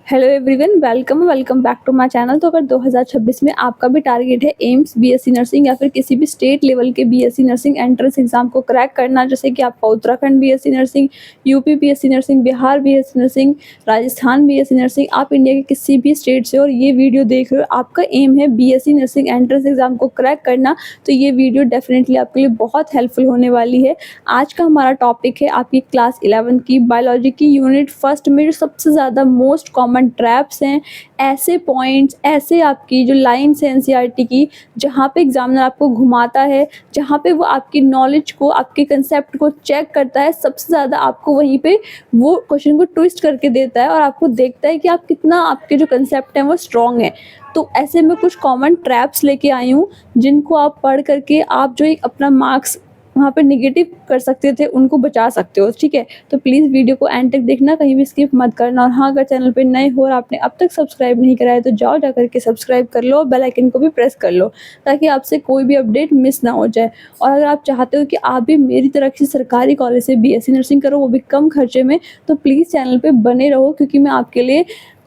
Hello everyone, welcome back to my channel. तो अगर 2026 में आपका भी टारगेट है एम्स बीएससी नर्सिंग या फिर किसी भी स्टेट लेवल के बीएससी नर्सिंग एंट्रेंस एग्जाम को क्रैक करना, जैसे कि आपका Uttarakhand BSc nursing, UP BSc nursing, Bihar BSc nursing, Rajasthan BSc nursing, आप इंडिया के किसी भी स्टेट से और ये वीडियो देख रहे हो, आपका एम है बीएससी नर्सिंग एंट्रेंस एग्जाम को क्रैक करना, तो ये वीडियो डेफिनेटली आपके लिए बहुत हेल्पफुल होने वाली है। आज का हमारा टॉपिक है आपकी क्लास 11 की बायोलॉजी की यूनिट फर्स्ट में जो सबसे ज़्यादा मोस्ट कॉमन ट्रैप्स हैं, ऐसे पॉइंट्स, ऐसे आपकी जो लाइन्स हैं एनसीईआरटी की, जहाँ पे एग्जामिनर आपको घुमाता है, जहाँ पे वो आपकी नॉलेज को, आपके कंसेप्ट को चेक करता है, सबसे ज़्यादा आपको वहीं पे वो क्वेश्चन को ट्विस्ट करके देता है और आपको देखता है कि आप कितना, आपके जो कंसेप्ट हैं वो स्ट्रॉन्ग है। तो ऐसे में कुछ कॉमन ट्रैप्स लेके आई हूँ जिनको आप पढ़ करके आप जो एक अपना मार्क्स वहाँ पे नेगेटिव कर सकते थे उनको बचा सकते हो। ठीक है, तो प्लीज़ वीडियो को एंड तक देखना, कहीं भी स्किप मत करना। और हाँ, अगर चैनल पे नए हो और आपने अब तक सब्सक्राइब नहीं करा है तो जाओ जा करके सब्सक्राइब कर लो और बेल आइकन को भी प्रेस कर लो ताकि आपसे कोई भी अपडेट मिस ना हो जाए। और अगर आप चाहते हो कि आप भी मेरी तरह किसी सरकारी कॉलेज से बीएससी नर्सिंग करो, वो भी कम खर्चे में, तो प्लीज़ चैनल पर बने रहो, क्योंकि मैं आपके लिए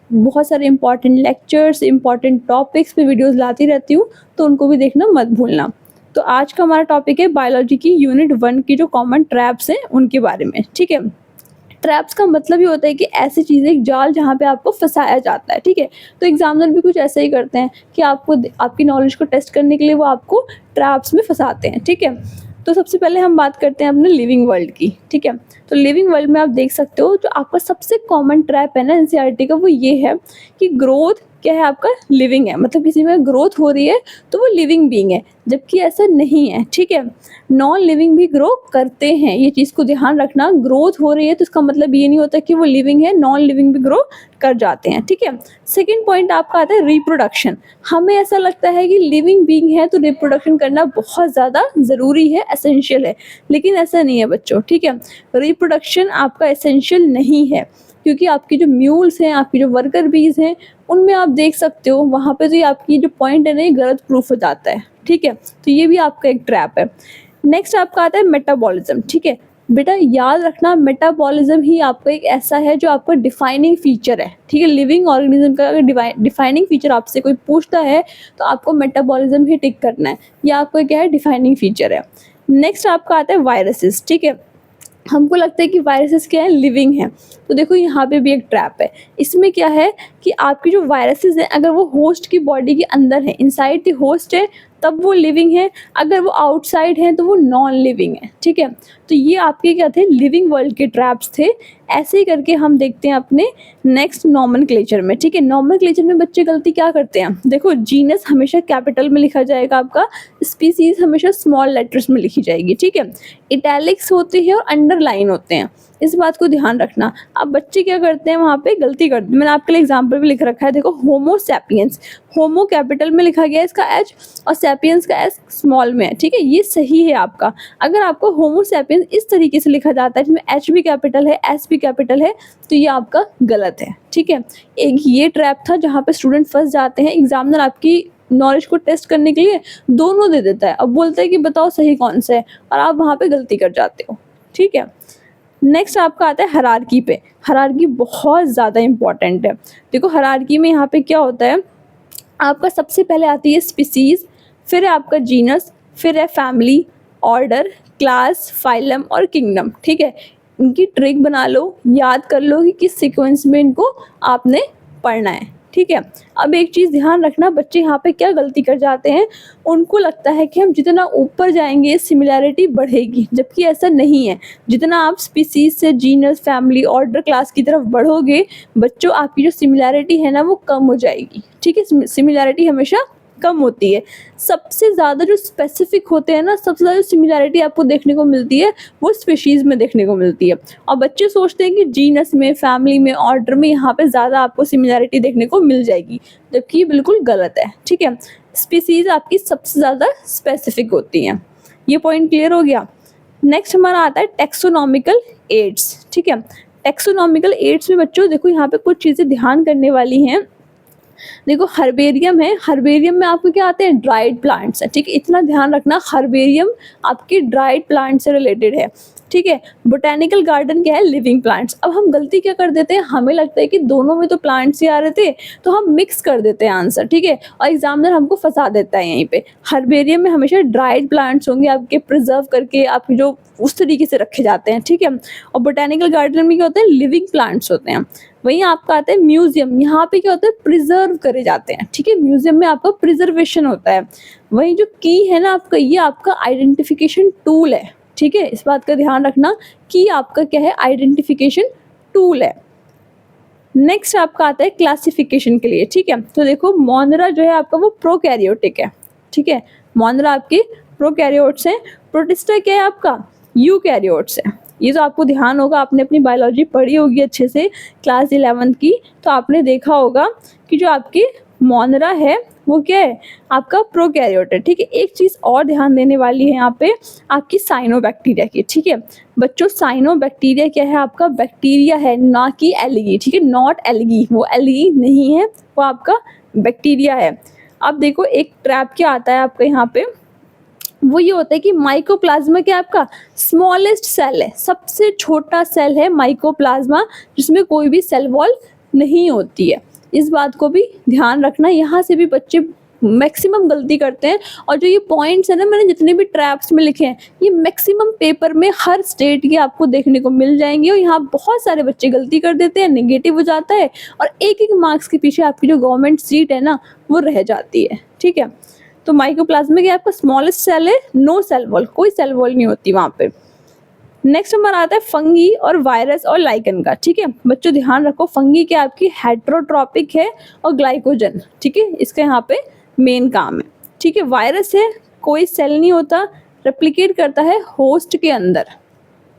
बहुत सारे इंपॉर्टेंट लेक्चर्स, इंपॉर्टेंट टॉपिक्स पे वीडियोज़ लाती रहती हूँ, तो उनको भी देखना मत भूलना। तो आज का हमारा टॉपिक है बायोलॉजी की यूनिट 1 की जो कॉमन ट्रैप्स हैं उनके बारे में। ठीक है, ट्रैप्स का मतलब ये होता है कि ऐसी चीज़ें, एक जाल जहाँ पे आपको फंसाया जाता है। ठीक है, तो एग्जामिनर भी कुछ ऐसे ही करते हैं कि आपको, आपकी नॉलेज को टेस्ट करने के लिए वो आपको ट्रैप्स में फंसाते हैं। ठीक है, तो सबसे पहले हम बात करते हैं अपने लिविंग वर्ल्ड की। ठीक है, तो लिविंग वर्ल्ड में आप देख सकते हो जो आपका सबसे कॉमन ट्रैप है ना एनसीईआरटी का, वो ये है कि ग्रोथ क्या है, आपका लिविंग है, मतलब किसी में ग्रोथ हो रही है तो वो लिविंग बीइंग है, जबकि ऐसा नहीं है। ठीक है, नॉन लिविंग भी ग्रो करते हैं, ये चीज़ को ध्यान रखना। ग्रोथ हो रही है तो इसका मतलब ये नहीं होता कि वो लिविंग है, नॉन लिविंग भी ग्रो कर जाते हैं। ठीक है, सेकेंड पॉइंट आपका आता है रिप्रोडक्शन। हमें ऐसा लगता है कि लिविंग बीइंग है तो रिप्रोडक्शन करना बहुत ज़्यादा ज़रूरी है, एसेंशियल है, लेकिन ऐसा नहीं है बच्चों। ठीक है, रिप्रोडक्शन आपका एसेंशियल नहीं है, क्योंकि आपकी जो म्यूल्स हैं, आपकी जो वर्कर बीज हैं, उनमें आप देख सकते हो वहाँ पे तो ये आपकी जो पॉइंट है ना, ये गलत प्रूफ हो जाता है। ठीक है, तो ये भी आपका एक ट्रैप है। नेक्स्ट आपका आता है मेटाबॉलिज्म। ठीक है बेटा, याद रखना मेटाबॉलिज्म ही आपका एक ऐसा है जो आपका डिफाइनिंग फीचर है। ठीक है, लिविंग ऑर्गेनिज्म का अगर डिफाइनिंग फीचर आपसे कोई पूछता है तो आपको मेटाबॉलिज्म ही टिक करना है, यह आपका क्या है, डिफाइनिंग फीचर है। नेक्स्ट आपका आता है वायरसेस। ठीक है, हमको लगता है कि वायरसेस क्या है, लिविंग है, तो देखो यहाँ पे भी एक ट्रैप है। इसमें क्या है कि आपकी जो वायरसेस हैं, अगर वो होस्ट की बॉडी के अंदर है, इनसाइड द होस्ट है, तब वो लिविंग है, अगर वो आउटसाइड है तो वो नॉन लिविंग है। ठीक है, तो ये आपके क्या थे, लिविंग वर्ल्ड के ट्रैप्स थे। ऐसे ही करके हम देखते हैं अपने नेक्स्ट नॉमेनक्लेचर में। ठीक है, नॉमेनक्लेचर में बच्चे गलती क्या करते हैं, देखो जीनस हमेशा कैपिटल में लिखा जाएगा आपका, स्पीसीज हमेशा स्मॉल लेटर्स में लिखी जाएगी। ठीक है, इटैलिक्स होते हैं और अंडरलाइन होते हैं, इस बात को ध्यान रखना। अब बच्चे क्या करते हैं, वहाँ पे गलती करते हैं। मैंने आपके लिए एग्जांपल भी लिख रखा है, देखो होमो सैपियंस, होमो कैपिटल में लिखा गया है इसका एच, और सैपियंस का एस स्मॉल में है। ठीक है, ये सही है आपका। अगर आपको होमो सैपियंस इस तरीके से लिखा जाता है जिसमें एच भी कैपिटल है, एस भी कैपिटल है, तो ये आपका गलत है। ठीक है, एक ये ट्रैप था जहाँ पे स्टूडेंट फंस जाते हैं। एग्जामिनर आपकी नॉलेज को टेस्ट करने के लिए दोनों दे देता है, अब बोलता है कि बताओ सही कौन सा है, और आप वहाँ पे गलती कर जाते हो। ठीक है, नेक्स्ट आपका आता है हायरार्की पे। हायरार्की बहुत ज़्यादा इंपॉर्टेंट है। देखो हायरार्की में यहाँ पे क्या होता है, आपका सबसे पहले आती है स्पीसीज, फिर है आपका जीनस, फिर है फैमिली, ऑर्डर, क्लास, फाइलम और किंगडम। ठीक है, इनकी ट्रिक बना लो, याद कर लो कि किस सीक्वेंस में इनको आपने पढ़ना है। ठीक है, अब एक चीज़ ध्यान रखना, बच्चे यहाँ पे क्या गलती कर जाते हैं, उनको लगता है कि हम जितना ऊपर जाएंगे सिमिलैरिटी बढ़ेगी, जबकि ऐसा नहीं है। जितना आप स्पीसीज से जीनस, फैमिली, ऑर्डर, क्लास की तरफ बढ़ोगे बच्चों, आपकी जो सिमिलैरिटी है ना वो कम हो जाएगी। ठीक है, सिमिलैरिटी हमेशा कम होती है। सबसे ज़्यादा जो स्पेसिफिक होते हैं ना, सबसे ज़्यादा सिमिलैरिटी आपको देखने को मिलती है वो स्पीशीज़ में देखने को मिलती है, और बच्चे सोचते हैं कि जीनस में, फैमिली में, ऑर्डर में यहाँ पे ज़्यादा आपको सिमिलैरिटी देखने को मिल जाएगी, जबकि ये बिल्कुल गलत है। ठीक है, स्पीशीज़ आपकी सबसे ज़्यादा स्पेसिफिक होती हैं। ये पॉइंट क्लियर हो गया। नेक्स्ट हमारा आता है टेक्सोनॉमिकल एड्स। ठीक है, टेक्सोनॉमिकल एड्स में बच्चों देखो यहाँ पे कुछ चीज़ें ध्यान करने वाली हैं। देखो हर्बेरियम है, हर्बेरियम में आपको क्या आते हैं, ड्राइड प्लांट्स है। ठीक है, इतना ध्यान रखना, हर्बेरियम आपके ड्राइड प्लांट से रिलेटेड है। ठीक है। बोटेनिकल गार्डन क्या है, लिविंग प्लांट्स। अब हम गलती क्या कर देते हैं, हमें लगता है कि दोनों में तो प्लांट्स ही आ रहे थे तो हम मिक्स कर देते हैं आंसर, ठीक है, और एग्जामिनर हमको फंसा देता है यहीं पे। हर्बेरियम में हमेशा ड्राइड प्लांट्स होंगे आपके, प्रिजर्व करके आपके जो उस तरीके से रखे जाते हैं, ठीक है। और बोटेनिकल गार्डन में क्या होते हैं, लिविंग प्लांट्स होते हैं। वहीं आपका आता है म्यूजियम, यहाँ पे क्या होता है, प्रिजर्व करे जाते हैं, ठीक है। म्यूजियम में आपका प्रिजर्वेशन होता है। वहीं जो की है ना आपका, ये आपका आइडेंटिफिकेशन टूल है, ठीक है। इस बात का ध्यान रखना कि आपका क्या है, आइडेंटिफिकेशन टूल है। नेक्स्ट आपका आता है क्लासिफिकेशन के लिए, ठीक है। तो देखो मोनरा जो है आपका वो प्रोकैरियोटिक है, ठीक है। मोनरा आपके प्रोकैरियोट्स हैं। प्रोटिस्टा क्या है आपका, यूकैरियोट्स है। ये तो आपको ध्यान होगा, आपने अपनी बायोलॉजी पढ़ी होगी अच्छे से क्लास 11th की, तो आपने देखा होगा कि जो आपकी मोनरा है वो क्या है, आपका प्रोकैरियोट है, ठीक है। एक चीज़ और ध्यान देने वाली है यहाँ पे आपकी साइनोबैक्टीरिया की, ठीक है। बच्चों साइनोबैक्टीरिया क्या है, आपका बैक्टीरिया है, ना कि एल्गी, ठीक है। नॉट एल्गी, वो एल्गी नहीं है, वो आपका बैक्टीरिया है। अब देखो एक ट्रैप क्या आता है आपका यहाँ पे, वो ये होता है कि माइकोप्लाज्मा क्या आपका स्मॉलेस्ट सेल है, सबसे छोटा सेल है माइकोप्लाज्मा, जिसमें कोई भी सेल वॉल नहीं होती है। इस बात को भी ध्यान रखना, यहाँ से भी बच्चे मैक्सिमम गलती करते हैं। और जो ये पॉइंट्स है ना, मैंने जितने भी ट्रैप्स में लिखे हैं, ये मैक्सिमम पेपर में हर स्टेट के आपको देखने को मिल जाएंगे, और यहाँ बहुत सारे बच्चे गलती कर देते हैं, नेगेटिव हो जाता है, और एक एक मार्क्स के पीछे आपकी जो गवर्नमेंट सीट है ना वो रह जाती है, ठीक है। तो माइकोप्लाज्मा क्या आपका स्मॉलेस्ट सेल है, नो सेल वॉल, कोई सेल वॉल नहीं होती वहाँ पे। नेक्स्ट हमारा आता है फंगी और वायरस और लाइकन का, ठीक है। बच्चों ध्यान रखो, फंगी क्या आपकी हेट्रोट्रॉपिक है और ग्लाइकोजन, ठीक है, इसका यहाँ पे मेन काम है, ठीक है। वायरस है, कोई सेल नहीं होता, रेप्लिकेट करता है होस्ट के अंदर,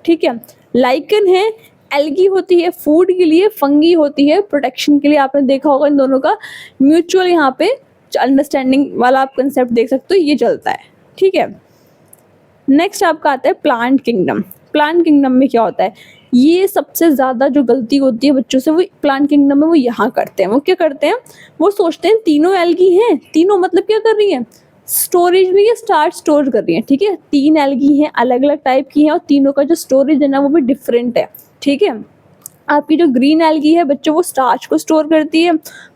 ठीक है। लाइकन है, एल्गी होती है फूड के लिए, फंगी होती है प्रोटेक्शन के लिए। आपने देखा होगा इन दोनों का म्यूचुअल यहाँ पे अंडरस्टैंडिंग वाला आप कंसेप्ट देख सकते हो, ये चलता है, ठीक है। नेक्स्ट आपका आता है प्लांट किंगडम। प्लांट किंगडम में क्या होता है, ये सबसे ज़्यादा जो गलती होती है बच्चों से वो प्लांट किंगडम में वो यहाँ करते हैं। वो क्या करते हैं, वो सोचते हैं तीनों एल्गी हैं, तीनों मतलब क्या कर रही हैं, स्टोरेज में ये स्टार्च स्टोर कर रही हैं, ठीक है। 3 एल्गी हैं, अलग अलग टाइप की हैं, और तीनों का जो स्टोरेज है ना वो भी डिफरेंट है, ठीक है। आपकी जो ग्रीन एल्गी है बच्चों वो स्टार्च को स्टोर करती है,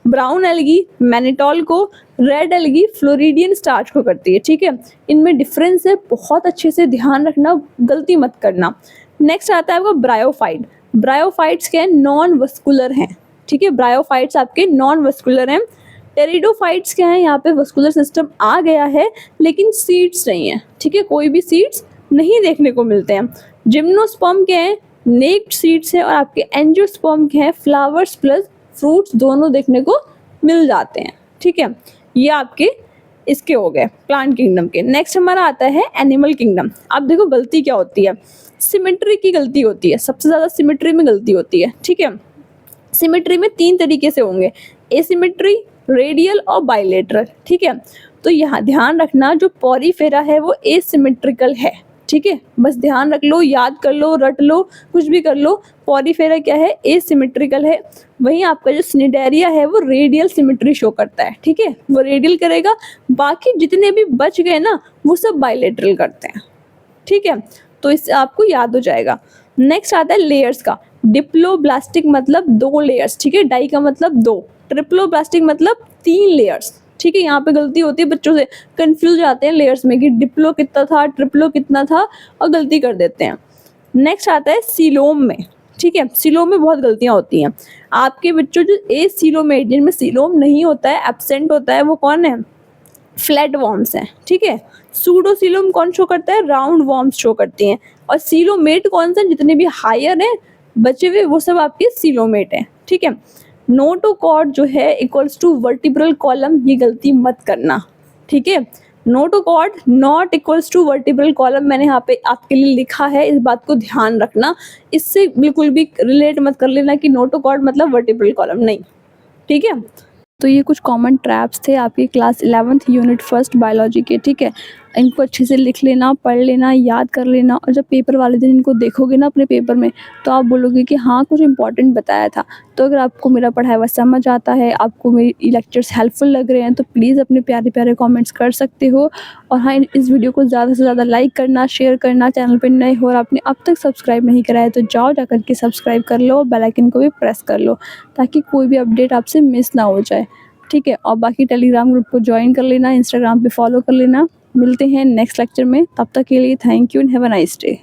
ब्राउन एल्गी मैनिटॉल को, रेड एल्गी फ्लोरिडियन स्टार्च को करती है, ठीक है। इनमें डिफरेंस है, बहुत अच्छे से ध्यान रखना, गलती मत करना। नेक्स्ट आता है आपका ब्रायोफाइट। ब्रायोफाइट्स क्या है, नॉन वस्कुलर हैं, ठीक है। ब्रायोफाइट्स आपके नॉन वस्कुलर हैं। टेरिडोफाइट्स क्या है, यहाँ पे वस्कुलर सिस्टम आ गया है लेकिन सीड्स नहीं है, ठीक है, कोई भी सीड्स नहीं देखने को मिलते हैं। जिम्नोस्पर्म क्या है, नेक्ड सीड्स है, और आपके एंजियोस्पर्म क्या है, फ्लावर्स प्लस फ्रूट्स दोनों देखने को मिल जाते हैं, ठीक है। ये आपके इसके हो गए प्लांट किंगडम के। नेक्स्ट हमारा आता है एनिमल किंगडम। अब देखो गलती क्या होती है, सिमेट्री की गलती होती है, सबसे ज़्यादा सिमेट्री में गलती होती है, ठीक है। सिमेट्री में 3 तरीके से होंगे, एसिमेट्री, रेडियल और बाइलेटरल, ठीक है। तो यहाँ ध्यान रखना जो पॉरीफेरा है वो एसिमेट्रिकल है, ठीक है। बस ध्यान रख लो, याद कर लो, रट लो, कुछ भी कर लो, पॉरीफेरा क्या है, एसिमेट्रिकल है। वहीं आपका जो सिनेडेरिया है वो रेडियल सिमेट्री शो करता है, ठीक है, वो रेडियल करेगा। बाकी जितने भी बच गए ना वो सब बाइलेटरल करते हैं, ठीक है। तो इससे आपको याद हो जाएगा। नेक्स्ट आता है लेयर्स का। डिप्लोब्लास्टिक मतलब 2 लेयर्स, ठीक है। डाई का मतलब 2, ट्रिप्लोब्लास्टिक मतलब 3 लेयर्स, ठीक है। यहाँ पे गलती होती है, बच्चों से कंफ्यूज आते हैं लेयर्स में कि डिप्लो कितना था, ट्रिप्लो कितना था, और गलती कर देते हैं। नेक्स्ट आता है सीलोम में, ठीक है। सीलोम में बहुत गलतियाँ होती हैं आपके बच्चों। जो एसीलोमेट जिनमें सीलोम नहीं होता है, एब्सेंट होता है, वो कौन है, फ्लैट वॉर्म्स हैं, ठीक है। सूडोसीलोम कौन शो करता है, राउंड वॉर्म्स शो करती हैं। और सीलोमेट कौन सा, जितने भी हायर हैं बचे हुए वो सब आपके सीलोमेट हैं, ठीक है। नोटोकॉर्ड जो है इक्वल्स टू वर्टिब्रल कॉलम, ये गलती मत करना, ठीक है। Notochord not equals to vertebral column मैंने यहाँ पे आपके लिए लिखा है, इस बात को ध्यान रखना। इससे बिल्कुल भी रिलेट मत कर लेना कि नोटोकॉर्ड मतलब वर्टिब्रल कॉलम, नहीं, ठीक है। तो ये कुछ कॉमन ट्रैप्स थे आपके class 11th unit first biology के, ठीक है। इनको अच्छे से लिख लेना, पढ़ लेना, याद कर लेना, और जब पेपर वाले दिन इनको देखोगे ना अपने पेपर में, तो आप बोलोगे कि हाँ कुछ इंपॉर्टेंट बताया था। तो अगर आपको मेरा पढ़ाया हुआ समझ आता है, आपको मेरी लेक्चर्स हेल्पफुल लग रहे हैं, तो प्लीज़ अपने प्यारे प्यारे कमेंट्स कर सकते हो। और हाँ, इस वीडियो को ज़्यादा से ज़्यादा लाइक करना, शेयर करना, चैनल पर नए हो और आपने अब तक सब्सक्राइब नहीं करा है तो जाओ जाकर के सब्सक्राइब कर लो, बेल आइकन को भी प्रेस कर लो, ताकि कोई भी अपडेट आपसे मिस ना हो जाए, ठीक है। और बाकी टेलीग्राम ग्रुप को ज्वाइन कर लेना, इंस्टाग्राम पे फॉलो कर लेना। मिलते हैं नेक्स्ट लेक्चर में, तब तक के लिए thank you and have a nice day.